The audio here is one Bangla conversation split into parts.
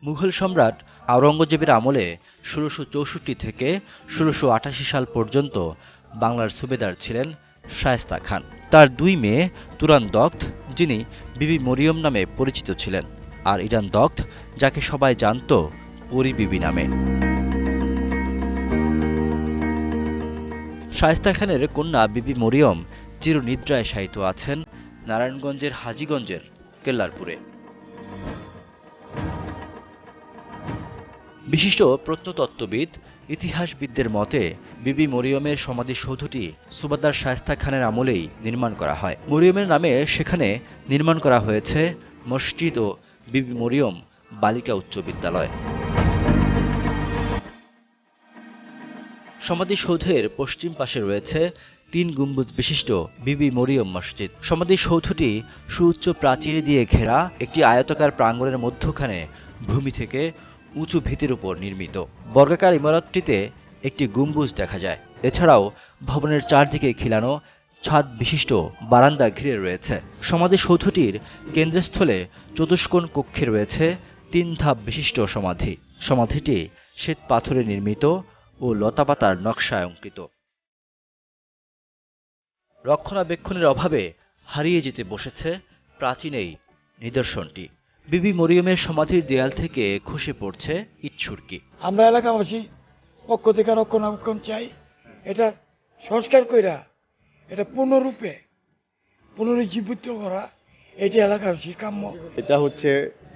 মুঘল সম্রাট আওরঙ্গজেবের আমলে ১৬৬৪ থেকে ১৬৮৮ সাল পর্যন্ত বাংলার সুবেদার ছিলেন শায়েস্তা খান। তার দুই মেয়ে তুরান দখ্ত, যিনি বিবি মরিয়ম নামে পরিচিত ছিলেন, আর ইরান দখ্ত, যাকে সবাই জানত পরী বিবি নামে। শায়েস্তা খানের কন্যা বিবি মরিয়ম চিরনিদ্রায় শায়িত আছেন নারায়ণগঞ্জের হাজীগঞ্জের কেল্লারপুরে। বিশিষ্ট প্রত্নতত্ত্ববিদ, ইতিহাসবিদদের মতে বিবি মরিয়মের সমাধিসৌধটি সুবাদার শায়েস্তা খানের আমলেই নির্মাণ করা হয়। মরিয়মের নামে সেখানে নির্মাণ করা হয়েছে মসজিদ ও বিবি মরিয়ম বালিকা উচ্চ বিদ্যালয়। সমাধিসৌধের পশ্চিম পাশে রয়েছে ৩ গম্বুজ বিশিষ্ট বিবি মরিয়ম মসজিদ। সমাধিসৌধটি সুউচ্চ প্রাচীর দিয়ে ঘেরা একটি আয়তাকার প্রাঙ্গণের মধ্যখানে ভূমি থেকে উঁচু ভিতের উপর নির্মিত। বর্গাকার ইমারতটিতে একটি গম্বুজ দেখা যায়। এছাড়াও ভবনের চারদিকে খিলানো ছাদ বিশিষ্ট বারান্দা ঘিরে রয়েছে। সমাধিসৌধটির কেন্দ্রস্থলে চতুষ্কোণ কক্ষে রয়েছে ৩ ধাপ বিশিষ্ট সমাধি। সমাধিটি শ্বেত পাথরে নির্মিত ও লতাপাতার নকশায় অঙ্কিত। রক্ষণাবেক্ষণের অভাবে হারিয়ে যেতে বসেছে প্রাচীন এই নিদর্শনটি। বিবি মরিয়মের সমাধির দেয়াল থেকে খসে পড়ছে ইট-সুরকি। আমরা এলাকাবাসী পক্ষ থেকে রক্ষণাবেক্ষণ চাই, এটা সংস্কার কইরা এটা পুনরুজ্জীবিত করা, এটি এলাকাবাসীর কাম্য। এটা হচ্ছে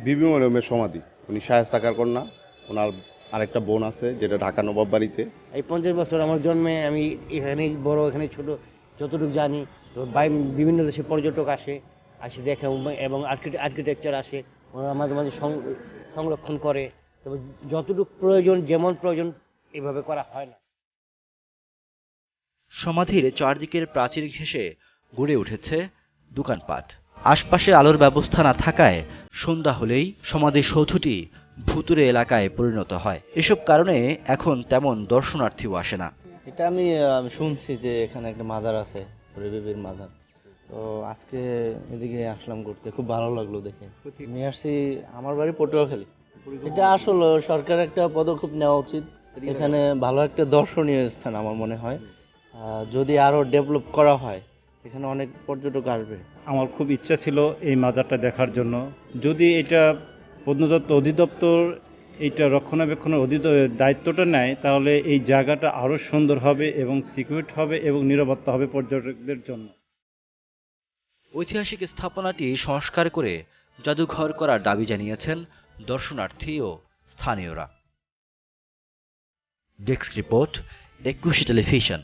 বিবি মরিয়মের সমাধি। উনি শায়েস্তা খার কন্যা। ওনার আরেকটা বোন আছে যেটা ঢাকা নবাব বাড়িতে। এই ৫০ বছর আমার জন্মে আমি এখানে বড়, এখানে ছোট, যতটুকু জানি বিভিন্ন দেশে পর্যটক আসে দেখে, এবং আর্কিটেকচার আসে, ওরা মাঝে মাঝে সংরক্ষণ করে। তবে যতটুকু প্রয়োজন, যেমন প্রয়োজন, এভাবে করা হয় না। সমাধির চারদিকের প্রাচীর ঘেঁষে গড়ে উঠেছে দোকানপাট। আশপাশে আলোর ব্যবস্থা না থাকায় সন্ধ্যা হলেই সমাধিসৌধটি ভুতুড়ে এলাকায় পরিণত হয়। এসব কারণে এখন তেমন দর্শনার্থীও আসে না। এটা আমি শুনছি যে এখানে একটা মাজার আছে, পরী বিবির মাজার। তো আজকে এদিকে আসলাম ঘুরতে, খুব ভালো লাগলো দেখে। নিয়ে আসছি, আমার বাড়ি পটুয়াখালী। এটা আসলে সরকার একটা পদক্ষেপ নেওয়া উচিত। এখানে ভালো একটা দর্শনীয় স্থান আমার মনে হয়। যদি আরো ডেভেলপ করা হয়, এখানে অনেক পর্যটক আসবে। আমার খুব ইচ্ছা ছিল এই মাজারটা দেখার জন্য। যদি এটা প্রত্নতত্ত্ব অধিদপ্তর এইটা রক্ষণাবেক্ষণের দায়িত্বটা নেয়, তাহলে এই জায়গাটা আরও সুন্দর হবে এবং সিকিউর হবে এবং নিরাপত্তা হবে পর্যটকদের জন্য। ঐতিহাসিক স্থাপনাটি সংস্কার করে জাদুঘর করার দাবি জানিয়েছেন দর্শনার্থী ও স্থানীয়রা। ডেস্ক রিপোর্ট, একুশে টেলিভিশন।